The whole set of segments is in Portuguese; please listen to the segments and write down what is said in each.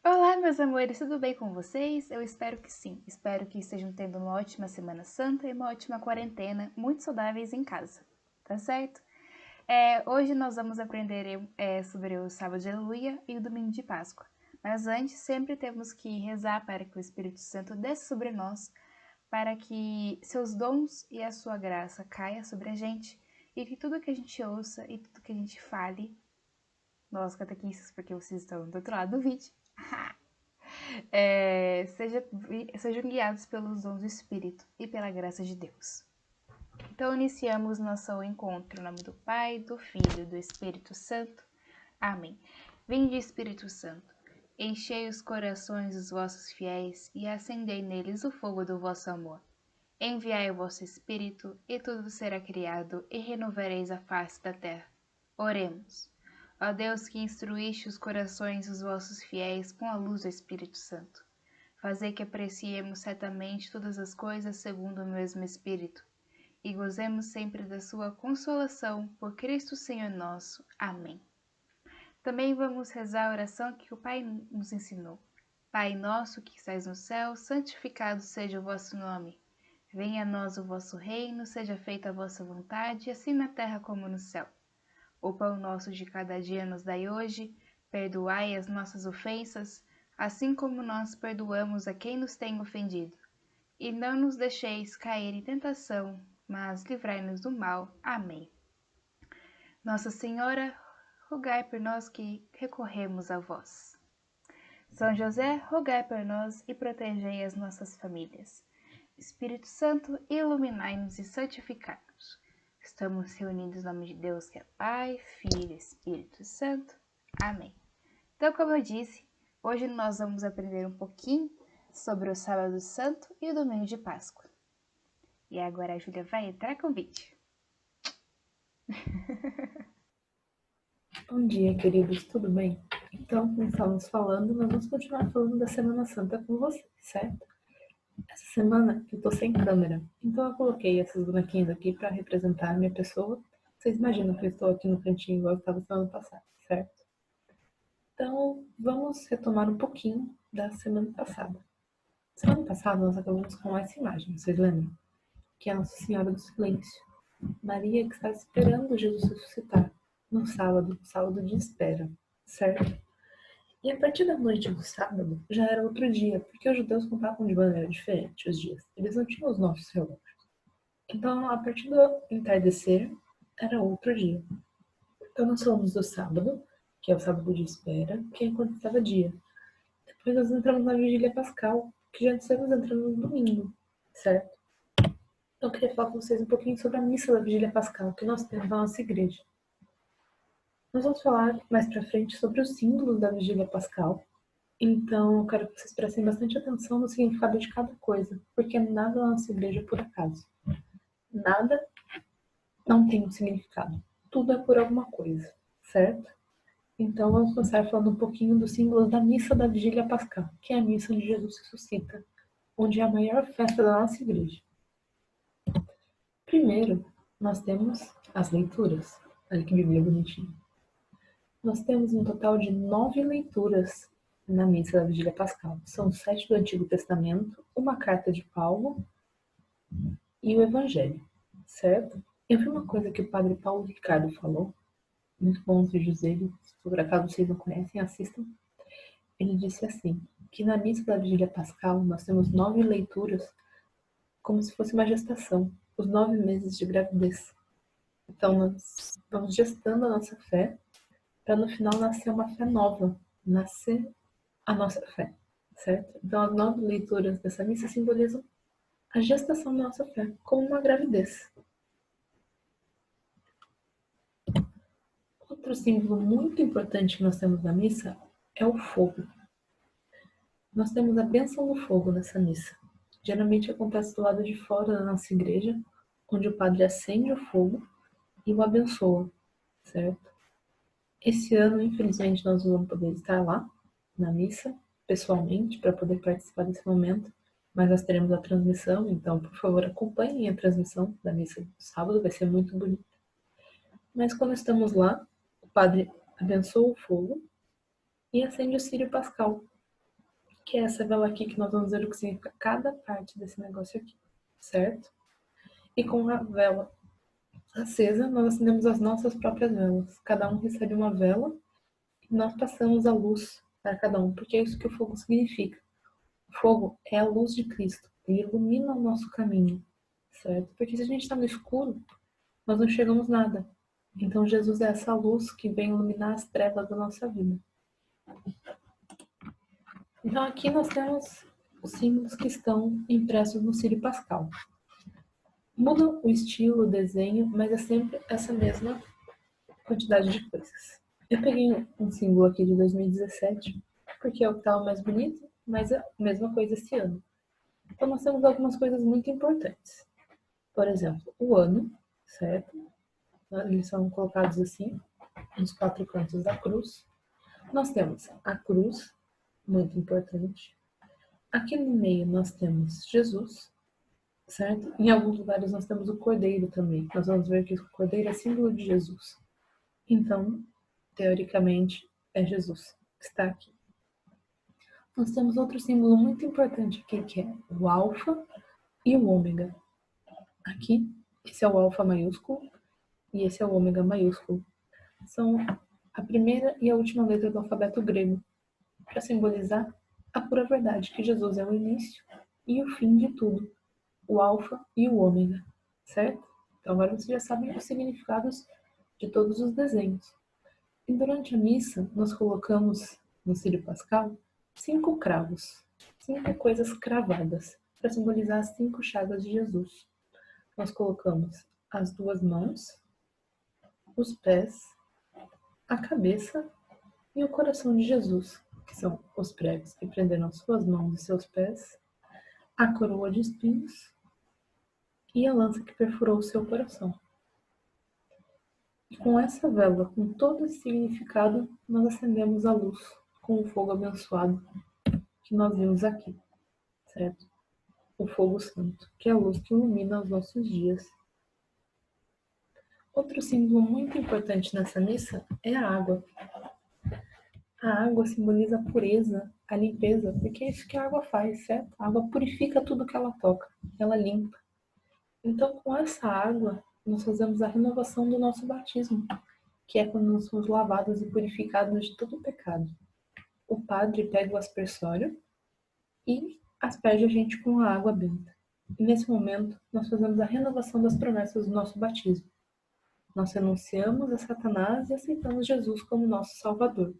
Olá, meus amores, tudo bem com vocês? Eu espero que sim. Espero que estejam tendo uma ótima Semana Santa e uma ótima quarentena, muito saudáveis em casa, tá certo? Hoje nós vamos aprender sobre o Sábado de Aleluia e o Domingo de Páscoa. Mas antes, sempre temos que rezar para que o Espírito Santo desça sobre nós, para que seus dons e a sua graça caia sobre a gente e que tudo que a gente ouça e tudo que a gente fale, nós catequistas, porque vocês estão do outro lado do vídeo, sejam guiados pelos dons do Espírito e pela graça de Deus. Então, iniciamos nosso encontro em nome do Pai, do Filho e do Espírito Santo. Amém. Vinde, Espírito Santo, enchei os corações dos vossos fiéis e acendei neles o fogo do vosso amor. Enviai o vosso Espírito, e tudo será criado, e renovareis a face da terra. Oremos. Ó Deus, que instruíste os corações dos vossos fiéis com a luz do Espírito Santo, fazei que apreciemos certamente todas as coisas segundo o mesmo Espírito, e gozemos sempre da sua consolação, por Cristo Senhor nosso. Amém. Também vamos rezar a oração que o Pai nos ensinou. Pai nosso que estais no céu, santificado seja o vosso nome. Venha a nós o vosso reino, seja feita a vossa vontade, assim na terra como no céu. O pão nosso de cada dia nos dai hoje, perdoai as nossas ofensas, assim como nós perdoamos a quem nos tem ofendido. E não nos deixeis cair em tentação, mas livrai-nos do mal. Amém. Nossa Senhora, rogai por nós que recorremos a vós. São José, rogai por nós e protegei as nossas famílias. Espírito Santo, iluminai-nos e santificai-nos. Estamos reunidos no nome de Deus, que é Pai, Filho e Espírito Santo. Amém. Então, como eu disse, hoje nós vamos aprender um pouquinho sobre o Sábado Santo e o Domingo de Páscoa. E agora a Júlia vai entrar com o vídeo. Bom dia, queridos, tudo bem? Então, como estávamos falando, nós vamos continuar falando da Semana Santa com vocês, certo? Essa semana eu tô sem câmera, então eu coloquei esses bonequinhos aqui para representar a minha pessoa. Vocês imaginam que eu estou aqui no cantinho igual eu estava semana passada, certo? Então, vamos retomar um pouquinho da semana passada. Semana passada nós acabamos com essa imagem, vocês lembram? Que é a Nossa Senhora do Silêncio. Maria que está esperando Jesus ressuscitar no sábado, sábado de espera, certo? E a partir da noite do sábado já era outro dia, porque os judeus contavam de maneira diferente os dias. Eles não tinham os nossos relógios. Então, a partir do entardecer, era outro dia. Então, nós falamos do sábado, que é o sábado de espera, que é enquanto estava dia. Depois nós entramos na vigília pascal, que já estamos entrando no domingo, certo? Então, eu queria falar com vocês um pouquinho sobre a missa da vigília pascal que nós temos na nossa igreja. Nós vamos falar mais pra frente sobre os símbolos da vigília pascal. Então, eu quero que vocês prestem bastante atenção no significado de cada coisa, porque nada na nossa igreja é por acaso. Nada não tem um significado. Tudo é por alguma coisa, certo? Então, vamos começar falando um pouquinho dos símbolos da missa da vigília pascal, que é a missa onde Jesus ressuscita, onde é a maior festa da nossa igreja. Primeiro, nós temos as leituras. Olha que Bíblia bonitinha. Nós temos um total de 9 leituras na missa da vigília pascal. São 7 do Antigo Testamento, uma carta de Paulo e o Evangelho, certo? Eu vi uma coisa que o padre Paulo Ricardo falou, muito bons vídeos dele, se por acaso vocês não conhecem, assistam. Ele disse assim, que na missa da vigília pascal nós temos 9 leituras como se fosse uma gestação, os 9 meses de gravidez. Então nós vamos gestando a nossa fé para no final nascer uma fé nova, nascer a nossa fé, certo? Então as 9 leituras dessa missa simbolizam a gestação da nossa fé, como uma gravidez. Outro símbolo muito importante que nós temos na missa é o fogo. Nós temos a bênção do fogo nessa missa. Geralmente acontece do lado de fora da nossa igreja, onde o padre acende o fogo e o abençoa, certo? Esse ano, infelizmente, nós não vamos poder estar lá, na missa, pessoalmente, para poder participar desse momento, mas nós teremos a transmissão, então, por favor, acompanhem a transmissão da missa do sábado, vai ser muito bonito. Mas quando estamos lá, o padre abençoa o fogo e acende o círio pascal. que é essa vela aqui, que nós vamos ver o que significa cada parte desse negócio aqui, certo? E com a vela acesa, nós acendemos as nossas próprias velas. Cada um recebe uma vela e nós passamos a luz para cada um, porque é isso que o fogo significa. O fogo é a luz de Cristo, ele ilumina o nosso caminho, certo? Porque se a gente está no escuro, nós não chegamos nada. Então Jesus é essa luz que vem iluminar as trevas da nossa vida. Então aqui nós temos os símbolos que estão impressos no Círio Pascal. Muda o estilo, o desenho, mas é sempre essa mesma quantidade de coisas. Eu peguei um símbolo aqui de 2017, porque é o que estava mais bonito, mas é a mesma coisa esse ano. Então nós temos algumas coisas muito importantes. Por exemplo, o ano, certo? Eles são colocados assim, nos 4 cantos da cruz. Nós temos a cruz, muito importante. Aqui no meio nós temos Jesus, certo? Em alguns lugares nós temos o cordeiro também. Nós vamos ver que o cordeiro é símbolo de Jesus. Então, teoricamente, é Jesus que está aqui. Nós temos outro símbolo muito importante aqui, que é o alfa e o ômega. Aqui, esse é o alfa maiúsculo e esse é o ômega maiúsculo. São a primeira e a última letra do alfabeto grego, para simbolizar a pura verdade, que Jesus é o início e o fim de tudo, o alfa e o ômega, certo? Então agora vocês já sabem os significados de todos os desenhos. E durante a missa, nós colocamos no Círio Pascal 5 cravos, 5 coisas cravadas, para simbolizar as 5 chagas de Jesus. Nós colocamos as 2 mãos, os pés, a cabeça e o coração de Jesus, que são os pregos que prenderam suas mãos e seus pés, a coroa de espinhos e a lança que perfurou o seu coração. E com essa vela, com todo esse significado, nós acendemos a luz com o fogo abençoado que nós vimos aqui, certo? O fogo santo, que é a luz que ilumina os nossos dias. Outro símbolo muito importante nessa missa é a água. A água simboliza a pureza, a limpeza, porque é isso que a água faz, certo? A água purifica tudo que ela toca, ela limpa. Então, com essa água, nós fazemos a renovação do nosso batismo, que é quando nós somos lavados e purificados de todo o pecado. O padre pega o aspersório e asperge a gente com a água benta. E nesse momento, nós fazemos a renovação das promessas do nosso batismo. Nós renunciamos a Satanás e aceitamos Jesus como nosso Salvador.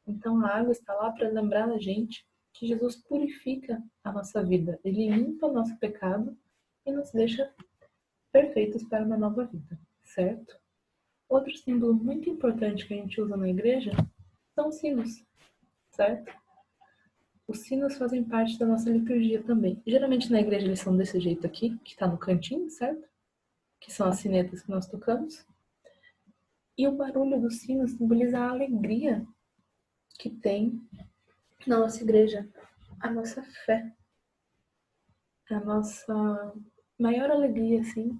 Então a água está lá para lembrar a gente que Jesus purifica a nossa vida. Ele limpa o nosso pecado e nos deixa perfeitos para uma nova vida, certo? Outro símbolo muito importante que a gente usa na igreja são os sinos, certo? Os sinos fazem parte da nossa liturgia também. Geralmente na igreja eles são desse jeito aqui, que está no cantinho, certo? Que são as sinetas que nós tocamos. E o barulho do sino simboliza a alegria que tem na nossa igreja, a nossa fé, a nossa maior alegria, assim,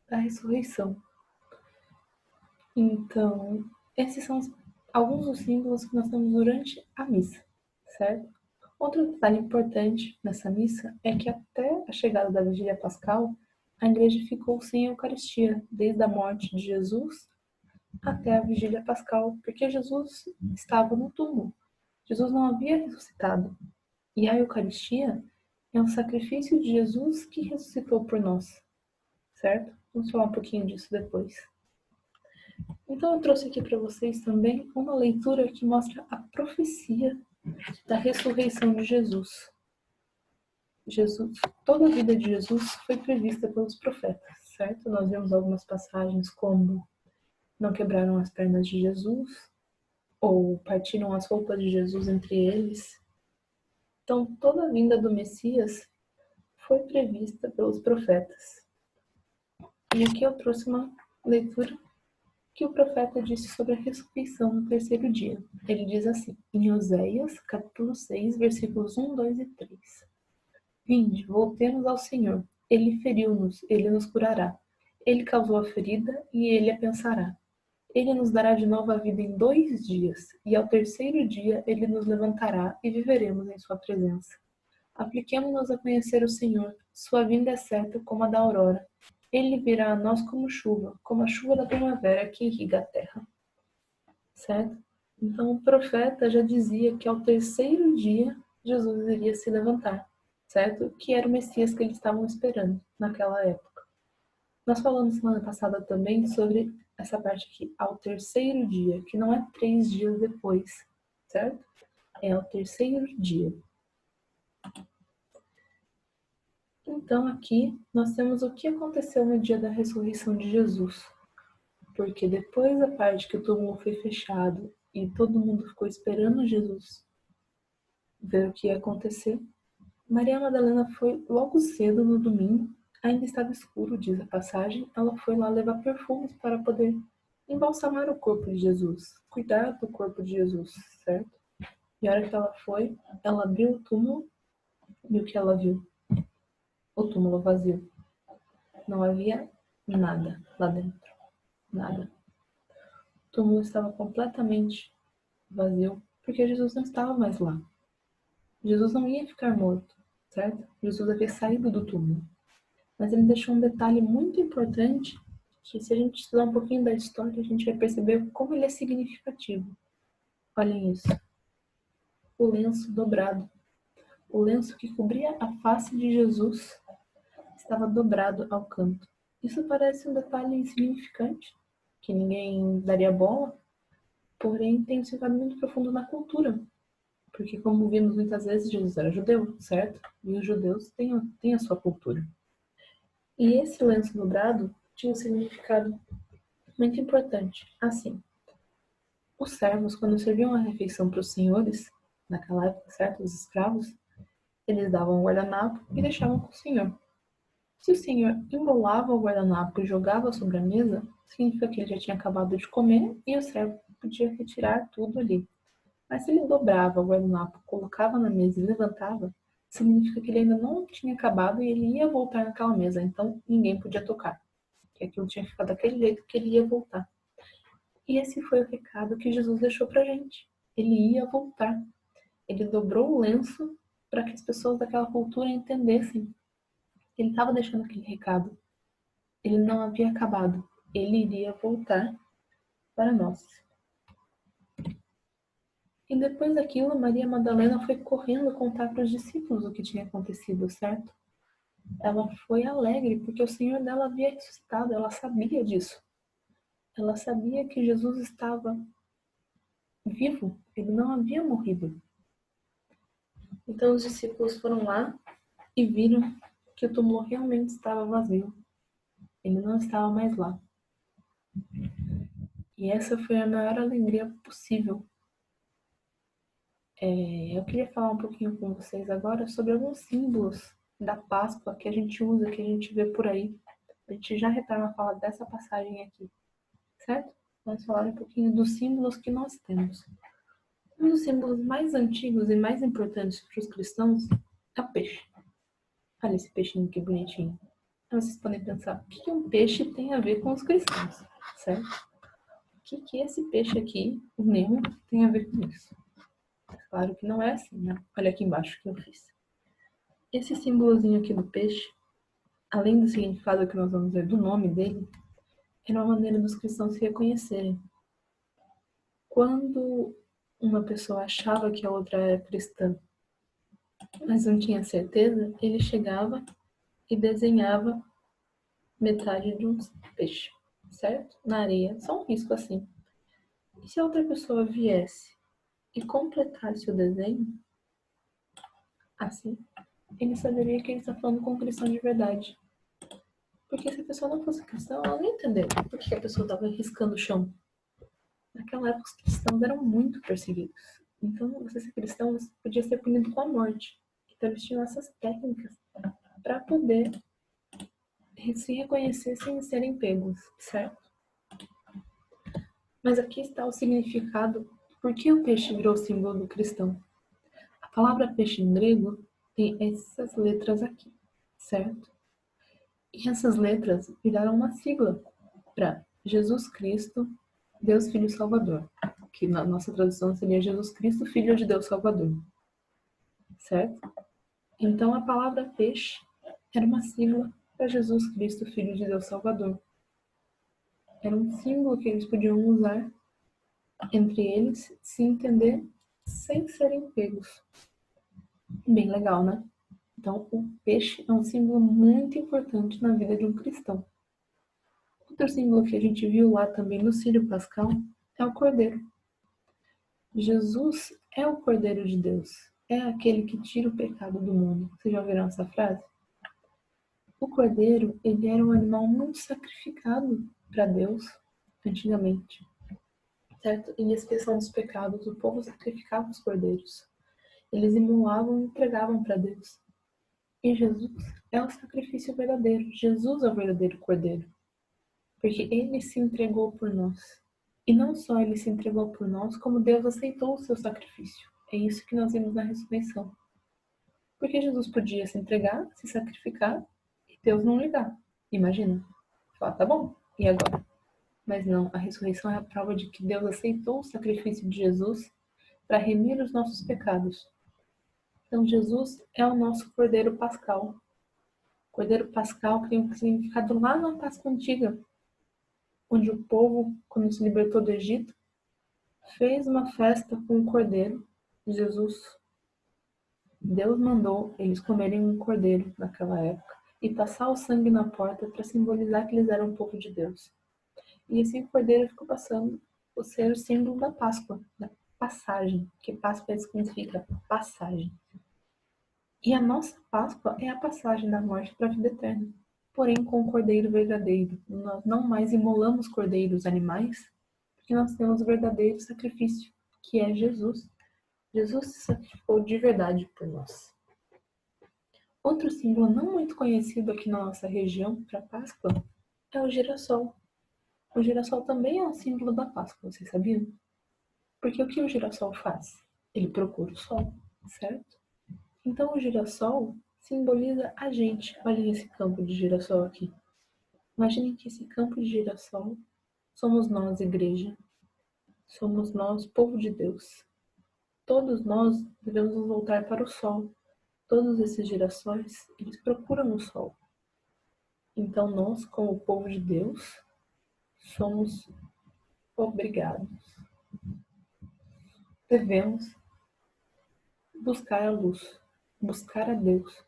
da ressurreição. Então, esses são alguns dos símbolos que nós temos durante a missa, certo? Outro detalhe importante nessa missa é que até a chegada da Vigília Pascal, a igreja ficou sem a Eucaristia, desde a morte de Jesus até a Vigília Pascal, porque Jesus estava no túmulo. Jesus não havia ressuscitado. E a Eucaristia é um sacrifício de Jesus que ressuscitou por nós, certo? Vamos falar um pouquinho disso depois. Então eu trouxe aqui para vocês também uma leitura que mostra a profecia da ressurreição de Jesus. Toda a vida de Jesus foi prevista pelos profetas, certo? Nós vemos algumas passagens como não quebraram as pernas de Jesus, ou partiram as roupas de Jesus entre eles. Então, toda a vinda do Messias foi prevista pelos profetas. E aqui eu trouxe uma leitura que o profeta disse sobre a ressurreição no terceiro dia. Ele diz assim, em Oséias, capítulo 6, versículos 1, 2 e 3. Vinde, voltemos ao Senhor. Ele feriu-nos, ele nos curará. Ele causou a ferida e ele a pensará. Ele nos dará de novo a vida em 2 dias, e ao terceiro dia ele nos levantará e viveremos em sua presença. Apliquemo-nos a conhecer o Senhor. Sua vinda é certa como a da aurora. Ele virá a nós como a chuva da primavera que irriga a terra. Certo? Então o profeta já dizia que ao terceiro dia Jesus iria se levantar, certo? Que era o Messias que eles estavam esperando naquela época. Nós falamos semana passada também sobre essa parte aqui, ao terceiro dia, que não é 3 dias depois, certo? É ao terceiro dia. Então aqui nós temos o que aconteceu no dia da ressurreição de Jesus. Porque depois da parte que o túmulo foi fechado e todo mundo ficou esperando Jesus ver o que ia acontecer, Maria Madalena foi logo cedo no domingo, ainda estava escuro, diz a passagem, ela foi lá levar perfumes para poder embalsamar o corpo de Jesus, cuidar do corpo de Jesus, certo? E a hora que ela foi, ela abriu o túmulo e o que ela viu? O túmulo vazio. Não havia nada lá dentro, nada. O túmulo estava completamente vazio, porque Jesus não estava mais lá. Jesus não ia ficar morto, certo? Jesus havia saído do túmulo. Mas ele deixou um detalhe muito importante, que se a gente estudar um pouquinho da história, a gente vai perceber como ele é significativo. Olhem isso. O lenço dobrado. O lenço que cobria a face de Jesus estava dobrado ao canto. Isso parece um detalhe insignificante, que ninguém daria bola, porém tem um significado muito profundo na cultura. Porque, como vimos muitas vezes, Jesus era judeu, certo? E os judeus têm a sua cultura. E esse lenço dobrado tinha um significado muito importante. Assim, os servos, quando serviam a refeição para os senhores, naquela época, certo? Os escravos, eles davam o guardanapo e deixavam com o senhor. Se o senhor embolava o guardanapo e jogava sobre a mesa, significa que ele já tinha acabado de comer e o servo podia retirar tudo ali. Mas se ele dobrava o guardanapo, colocava na mesa e levantava, significa que ele ainda não tinha acabado e ele ia voltar naquela mesa, então ninguém podia tocar. Que aquilo tinha ficado daquele jeito que ele ia voltar. E esse foi o recado que Jesus deixou pra gente. Ele ia voltar. Ele dobrou o lenço para que as pessoas daquela cultura entendessem. Ele estava deixando aquele recado. Ele não havia acabado. Ele iria voltar para nós. E depois daquilo, Maria Madalena foi correndo contar para os discípulos o que tinha acontecido, certo? Ela foi alegre porque o Senhor dela havia ressuscitado, ela sabia disso. Ela sabia que Jesus estava vivo, ele não havia morrido. Então os discípulos foram lá e viram que o túmulo realmente estava vazio. Ele não estava mais lá. E essa foi a maior alegria possível. Eu queria falar um pouquinho com vocês agora sobre alguns símbolos da Páscoa que a gente usa, que a gente vê por aí. A gente já retorna a falar dessa passagem aqui, certo? Vamos falar um pouquinho dos símbolos que nós temos. Um dos símbolos mais antigos e mais importantes para os cristãos é o peixe. Olha esse peixinho que bonitinho. Então, vocês podem pensar, o que um peixe tem a ver com os cristãos, certo? O que esse peixe aqui, o Nemo, tem a ver com isso? Claro que não é assim, né? Olha aqui embaixo que eu fiz. Esse símbolozinho aqui do peixe, além do significado que nós vamos ver do nome dele, era uma maneira dos cristãos se reconhecerem. Quando uma pessoa achava que a outra era cristã, mas não tinha certeza, ele chegava e desenhava metade de um peixe, certo? Na areia, só um risco assim. E se a outra pessoa viesse e completasse o desenho, assim, ele saberia que ele está falando com um cristão de verdade. Porque se a pessoa não fosse cristã, ela não entenderia por que a pessoa estava riscando o chão. Naquela época, os cristãos eram muito perseguidos. Então, você ser cristão, você podia ser punido com a morte. Então, eles tinham essas técnicas para poder se reconhecer sem serem pegos, certo? Mas aqui está o significado. Por que o peixe virou símbolo do cristão? A palavra peixe em grego tem essas letras aqui, certo? E essas letras viraram uma sigla para Jesus Cristo, Deus Filho Salvador, que na nossa tradução seria Jesus Cristo, Filho de Deus Salvador, certo? Então a palavra peixe era uma sigla para Jesus Cristo, Filho de Deus Salvador. Era um símbolo que eles podiam usar entre eles, se entender, sem serem pegos. Bem legal, né? Então, o peixe é um símbolo muito importante na vida de um cristão. Outro símbolo que a gente viu lá também no Círio Pascal é o cordeiro. Jesus é o Cordeiro de Deus. É aquele que tira o pecado do mundo. Vocês já ouviram essa frase? O cordeiro, ele era um animal muito sacrificado para Deus antigamente. Certo? Em expiação dos pecados, o povo sacrificava os cordeiros. Eles imolavam e entregavam para Deus. E Jesus é o sacrifício verdadeiro. Jesus é o verdadeiro cordeiro. Porque ele se entregou por nós. E não só ele se entregou por nós, como Deus aceitou o seu sacrifício. É isso que nós vimos na ressurreição. Porque Jesus podia se entregar, se sacrificar, e Deus não ligar. Imagina. Falar, tá bom, e agora? Mas não, a ressurreição é a prova de que Deus aceitou o sacrifício de Jesus para remir os nossos pecados. Então Jesus é o nosso Cordeiro Pascal. Cordeiro Pascal que tem um significado lá na Páscoa Antiga, onde o povo, quando se libertou do Egito, fez uma festa com o cordeiro de Jesus. Deus mandou eles comerem um cordeiro naquela época e passar o sangue na porta para simbolizar que eles eram o povo de Deus. E esse cordeiro ficou passando por ser o símbolo da Páscoa, da passagem, que Páscoa significa passagem. E a nossa Páscoa é a passagem da morte para a vida eterna. Porém, com o cordeiro verdadeiro. Nós não mais imolamos cordeiros animais, porque nós temos o verdadeiro sacrifício, que é Jesus. Jesus se sacrificou de verdade por nós. Outro símbolo não muito conhecido aqui na nossa região para Páscoa é o girassol. O girassol também é um símbolo da Páscoa, vocês sabiam? Porque o que o girassol faz? Ele procura o sol, certo? Então o girassol simboliza a gente. Olhem esse campo de girassol aqui. Imaginem que esse campo de girassol somos nós, igreja. Somos nós, povo de Deus. Todos nós devemos nos voltar para o sol. Todos esses girassóis, eles procuram o sol. Então nós, como povo de Deus, somos obrigados. Devemos buscar a luz, buscar a Deus.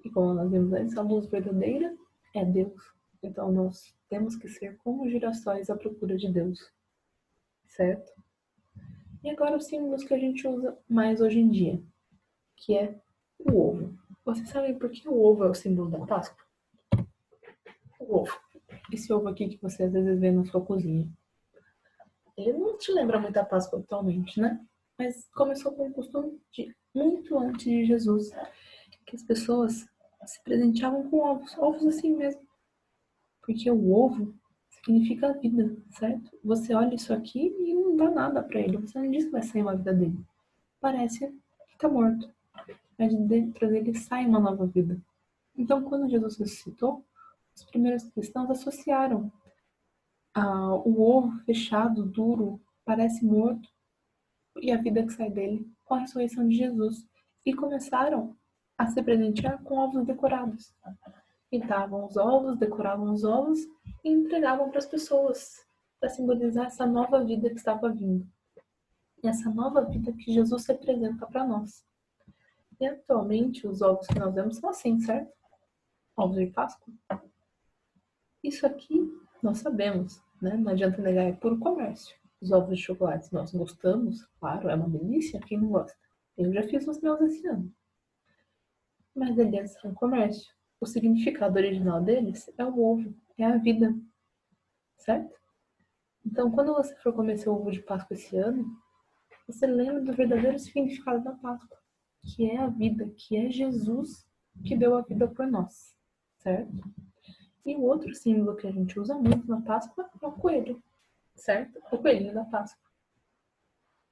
E como nós vimos antes, a luz verdadeira é Deus. Então nós temos que ser como girassóis à procura de Deus. Certo? E agora os símbolos que a gente usa mais hoje em dia, que é o ovo. Vocês sabem por que o ovo é o símbolo da Páscoa? O ovo. Esse ovo aqui que você às vezes vê na sua cozinha. Ele não te lembra muito a Páscoa atualmente, né? Mas começou com um costume de muito antes de Jesus, que as pessoas se presenteavam com ovos, ovos assim mesmo. Porque o ovo significa vida, certo? Você olha isso aqui e não dá nada para ele. Você não diz que vai sair uma vida dele. Parece que tá morto. Mas de dentro dele sai uma nova vida. Então, quando Jesus ressuscitou, os primeiros cristãos associaram o ovo fechado, duro, parece morto, e a vida que sai dele com a ressurreição de Jesus. E começaram a se presentear com ovos decorados. Pintavam os ovos, decoravam os ovos e entregavam para as pessoas, para simbolizar essa nova vida que estava vindo. E essa nova vida que Jesus representa para nós. E atualmente os ovos que nós vemos são assim, certo? Ovos de Páscoa. Isso aqui nós sabemos, né? Não adianta negar, é puro comércio. Os ovos de chocolate nós gostamos, claro, é uma delícia, quem não gosta? Eu já fiz os meus esse ano. Mas eles são comércio. O significado original deles é o ovo, é a vida, certo? Então, quando você for comer seu ovo de Páscoa esse ano, você lembra do verdadeiro significado da Páscoa, que é a vida, que é Jesus que deu a vida por nós, certo? E o outro símbolo que a gente usa muito na Páscoa é o coelho, certo? O coelhinho da Páscoa.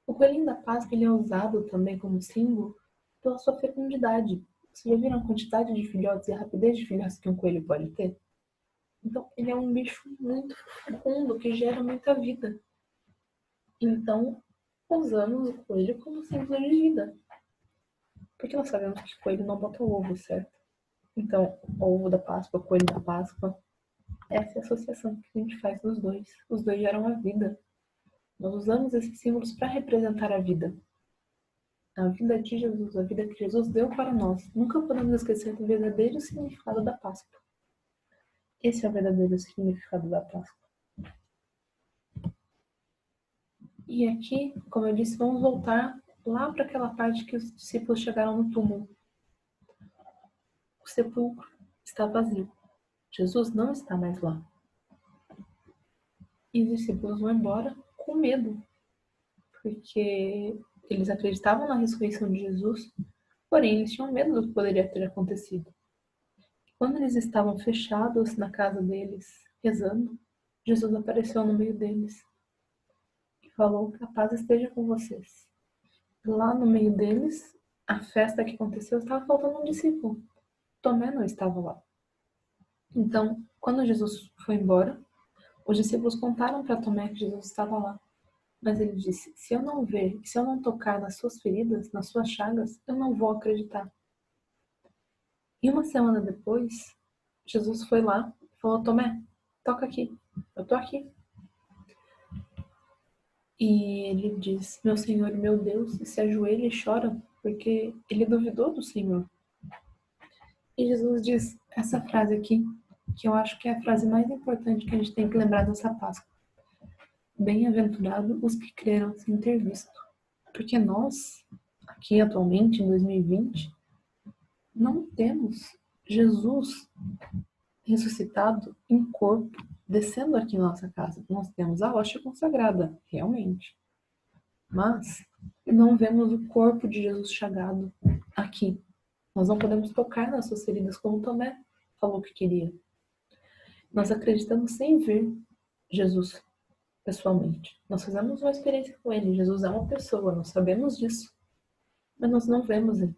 O coelhinho da Páscoa ele é usado também como símbolo pela sua fecundidade. Vocês já viram a quantidade de filhotes e a rapidez de filhotes que um coelho pode ter? Então, ele é um bicho muito fecundo, que gera muita vida. Então, usamos o coelho como símbolo de vida. Porque nós sabemos que coelho não bota ovo, certo? Então, o ovo da Páscoa, o coelho da Páscoa, essa é a associação que a gente faz dos dois. Os dois geram a vida. Nós usamos esses símbolos para representar a vida. A vida de Jesus, a vida que Jesus deu para nós. Nunca podemos esquecer do verdadeiro significado da Páscoa. Esse é o verdadeiro significado da Páscoa. E aqui, como eu disse, vamos voltar lá para aquela parte que os discípulos chegaram no túmulo. O sepulcro está vazio. Jesus não está mais lá. E os discípulos vão embora com medo, porque eles acreditavam na ressurreição de Jesus, porém eles tinham medo do que poderia ter acontecido. Quando eles estavam fechados na casa deles, rezando, Jesus apareceu no meio deles e falou que a paz esteja com vocês. Lá no meio deles, a festa que aconteceu, estava faltando um discípulo. Tomé não estava lá. Então, quando Jesus foi embora, os discípulos contaram para Tomé que Jesus estava lá. Mas ele disse, se eu não ver, se eu não tocar nas suas feridas, nas suas chagas, eu não vou acreditar. E uma semana depois, Jesus foi lá e falou, Tomé, toca aqui, eu tô aqui. E ele diz, meu Senhor e meu Deus, e se ajoelha e chora, porque ele duvidou do Senhor. E Jesus diz essa frase aqui, que eu acho que é a frase mais importante que a gente tem que lembrar dessa Páscoa. Bem-aventurado os que creram sem ter visto. Porque nós, aqui atualmente, em 2020, não temos Jesus ressuscitado em corpo, descendo aqui em nossa casa. Nós temos a hóstia consagrada, realmente. Mas não vemos o corpo de Jesus chagado aqui. Nós não podemos tocar nas suas feridas como Tomé falou que queria. Nós acreditamos sem ver Jesus pessoalmente. Nós fazemos uma experiência com ele. Jesus é uma pessoa, nós sabemos disso. Mas nós não vemos ele.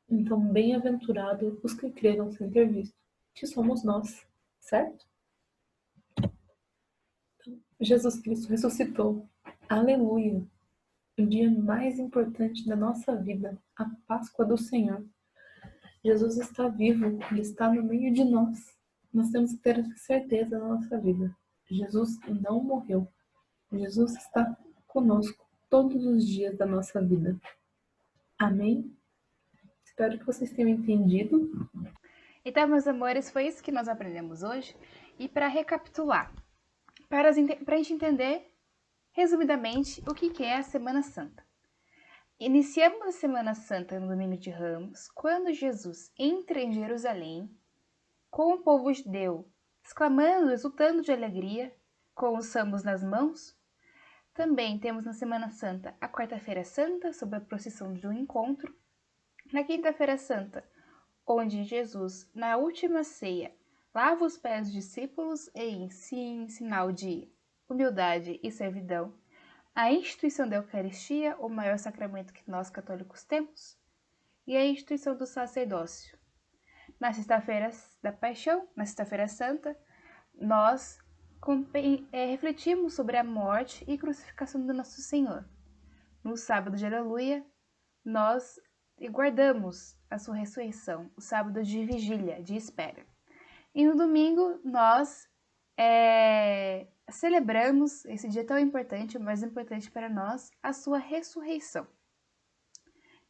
Então, bem-aventurado os que creram sem ter visto, que somos nós, certo? Então, Jesus Cristo ressuscitou. Aleluia! O dia mais importante da nossa vida, a Páscoa do Senhor. Jesus está vivo, Ele está no meio de nós. Nós temos que ter essa certeza na nossa vida. Jesus não morreu. Jesus está conosco todos os dias da nossa vida. Amém? Espero que vocês tenham entendido. Então, meus amores, foi isso que nós aprendemos hoje. E para recapitular, para a gente entender, resumidamente, o que é a Semana Santa. Iniciamos a Semana Santa no domingo de Ramos, quando Jesus entra em Jerusalém, com o povo judeu, exclamando, exultando de alegria, com os ramos nas mãos. Também temos na Semana Santa a Quarta-feira Santa, sob a procissão de um encontro. Na Quinta-feira Santa, onde Jesus, na última ceia, lava os pés dos discípulos em sinal de humildade e servidão, a instituição da Eucaristia, o maior sacramento que nós católicos temos, e a instituição do sacerdócio. Na Sexta-feira da Paixão, na Sexta-feira Santa, nós refletimos sobre a morte e crucificação do nosso Senhor. No Sábado de Aleluia, nós guardamos a sua ressurreição, o sábado de vigília, de espera. E no domingo, nós celebramos esse dia tão importante, o mais importante para nós, a sua ressurreição.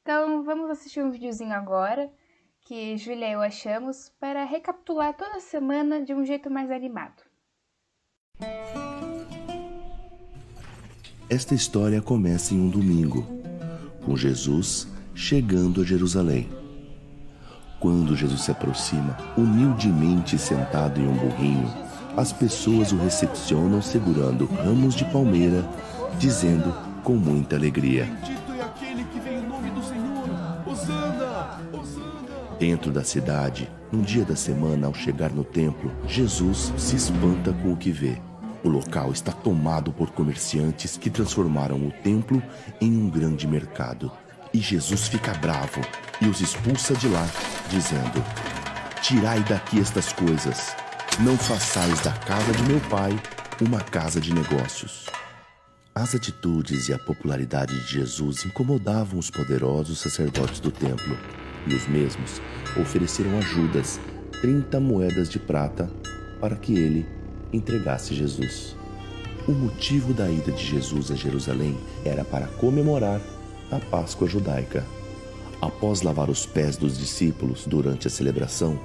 Então, vamos assistir um videozinho agora, que Júlia e eu achamos, para recapitular toda a semana de um jeito mais animado. Esta história começa em um domingo, com Jesus chegando a Jerusalém. Quando Jesus se aproxima, humildemente sentado em um burrinho, as pessoas o recepcionam segurando ramos de palmeira, dizendo com muita alegria: Bendito é aquele que vem em nome do Senhor! Hosana! Hosana! Dentro da cidade, um dia da semana, ao chegar no templo, Jesus se espanta com o que vê. O local está tomado por comerciantes que transformaram o templo em um grande mercado. E Jesus fica bravo e os expulsa de lá, dizendo: tirai daqui estas coisas, não façais da casa de meu pai uma casa de negócios. As atitudes e a popularidade de Jesus incomodavam os poderosos sacerdotes do templo, e os mesmos ofereceram a Judas 30 moedas de prata para que ele entregasse Jesus. O motivo da ida de Jesus a Jerusalém era para comemorar a Páscoa judaica. Após lavar os pés dos discípulos durante a celebração,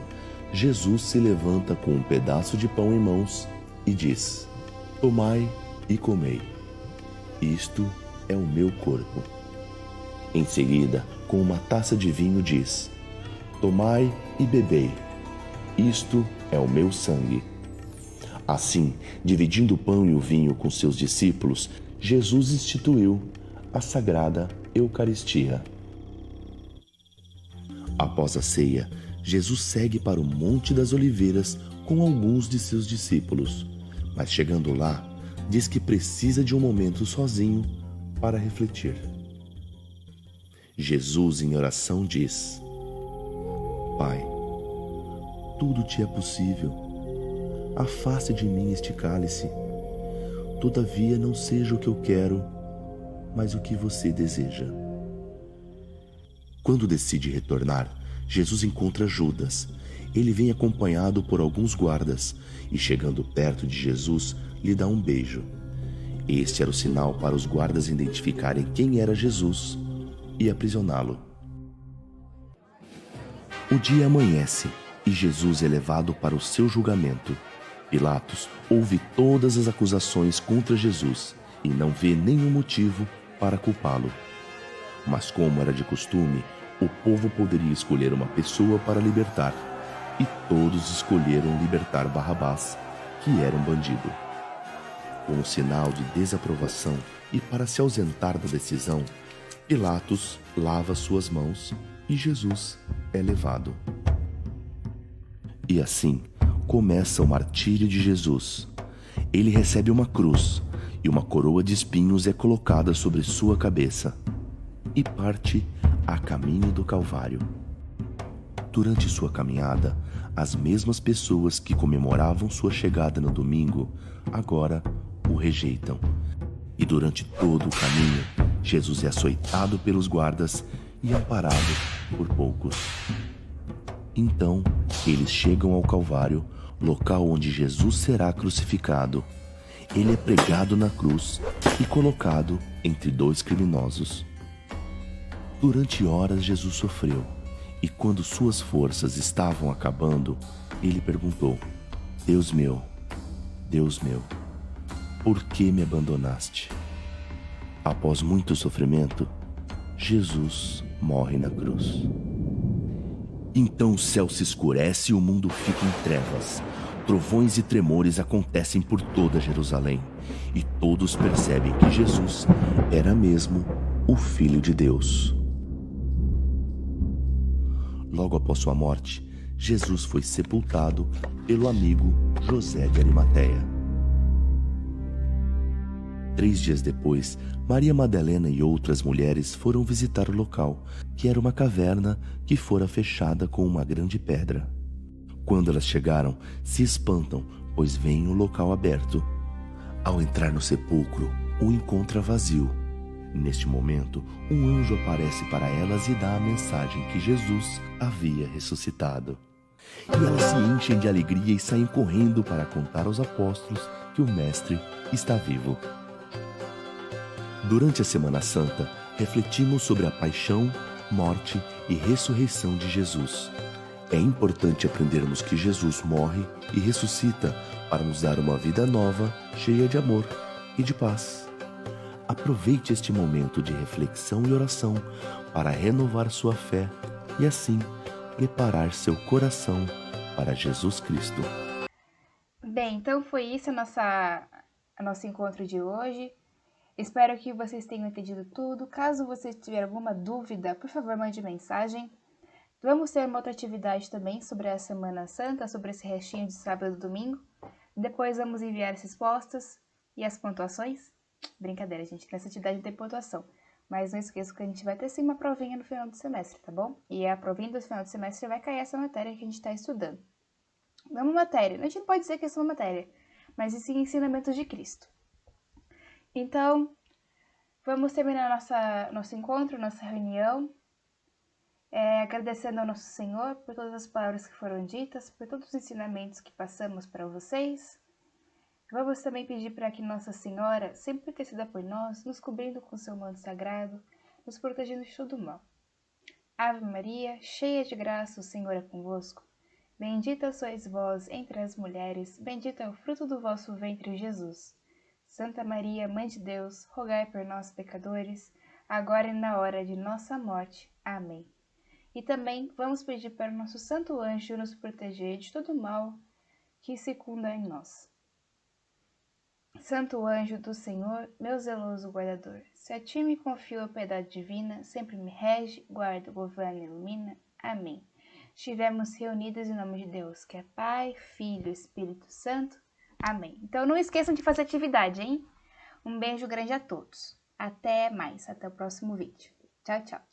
Jesus se levanta com um pedaço de pão em mãos e diz: "Tomai e comei. Isto é o meu corpo." Em seguida, com uma taça de vinho, diz: "Tomai e bebei. Isto é o meu sangue." Assim, dividindo o pão e o vinho com seus discípulos, Jesus instituiu a sagrada Eucaristia. Após a ceia, Jesus segue para o Monte das Oliveiras com alguns de seus discípulos, mas chegando lá, diz que precisa de um momento sozinho para refletir. Jesus, em oração, diz: "Pai, tudo te é possível. Afaste de mim este cálice. Todavia não seja o que eu quero, mas o que você deseja." Quando decide retornar, Jesus encontra Judas. Ele vem acompanhado por alguns guardas e, chegando perto de Jesus, lhe dá um beijo. Este era o sinal para os guardas identificarem quem era Jesus e aprisioná-lo. O dia amanhece e Jesus é levado para o seu julgamento. Pilatos ouve todas as acusações contra Jesus e não vê nenhum motivo para culpá-lo. Mas, como era de costume, o povo poderia escolher uma pessoa para libertar, e todos escolheram libertar Barrabás, que era um bandido. Com um sinal de desaprovação e para se ausentar da decisão, Pilatos lava suas mãos e Jesus é levado. E assim começa o martírio de Jesus. Ele recebe uma cruz e uma coroa de espinhos é colocada sobre sua cabeça e parte a caminho do Calvário. Durante sua caminhada, as mesmas pessoas que comemoravam sua chegada no domingo agora o rejeitam. E durante todo o caminho, Jesus é açoitado pelos guardas e amparado por poucos. Então, eles chegam ao Calvário, local onde Jesus será crucificado. Ele é pregado na cruz e colocado entre dois criminosos. Durante horas Jesus sofreu, e quando suas forças estavam acabando, ele perguntou: Deus meu, por que me abandonaste?" Após muito sofrimento, Jesus morre na cruz. Então o céu se escurece e o mundo fica em trevas. Trovões e tremores acontecem por toda Jerusalém, e todos percebem que Jesus era mesmo o Filho de Deus. Logo após sua morte, Jesus foi sepultado pelo amigo José de Arimateia. 3 dias depois, Maria Madalena e outras mulheres foram visitar o local, que era uma caverna que fora fechada com uma grande pedra. Quando elas chegaram, se espantam, pois veem o local aberto. Ao entrar no sepulcro, o encontra vazio. Neste momento, um anjo aparece para elas e dá a mensagem que Jesus havia ressuscitado. E elas se enchem de alegria e saem correndo para contar aos apóstolos que o Mestre está vivo. Durante a Semana Santa, refletimos sobre a paixão, morte e ressurreição de Jesus. É importante aprendermos que Jesus morre e ressuscita para nos dar uma vida nova, cheia de amor e de paz. Aproveite este momento de reflexão e oração para renovar sua fé e assim preparar seu coração para Jesus Cristo. Bem, então foi isso o nosso encontro de hoje. Espero que vocês tenham entendido tudo. Caso você tiver alguma dúvida, por favor, mande mensagem. Vamos ter uma outra atividade também sobre a Semana Santa, sobre esse restinho de sábado e domingo. Depois vamos enviar as respostas e as pontuações. Brincadeira, gente, nessa atividade não tem pontuação. Mas não esqueça que a gente vai ter sim uma provinha no final do semestre, tá bom? E a provinha do final do semestre vai cair essa matéria que a gente está estudando. Não é uma matéria, a gente não pode dizer que é só uma matéria, mas sim ensinamentos de Cristo. Então, Vamos terminar nosso encontro, nossa reunião, agradecendo ao nosso Senhor por todas as palavras que foram ditas, por todos os ensinamentos que passamos para vocês. Vamos também pedir para que Nossa Senhora sempre interceda por nós, nos cobrindo com seu manto sagrado, nos protegendo de todo mal. Ave Maria, cheia de graça, o Senhor é convosco. Bendita sois vós entre as mulheres, bendito é o fruto do vosso ventre, Jesus. Santa Maria, Mãe de Deus, rogai por nós, pecadores, agora e na hora de nossa morte. Amém. E também vamos pedir para o nosso santo anjo nos proteger de todo mal que circunda em nós. Santo anjo do Senhor, meu zeloso guardador, se a ti me confio a piedade divina, sempre me rege, guarda, governa e ilumina. Amém. Estivemos reunidos em nome de Deus, que é Pai, Filho e Espírito Santo. Amém. Então não esqueçam de fazer atividade, hein? Um beijo grande a todos. Até mais, até o próximo vídeo. Tchau, tchau.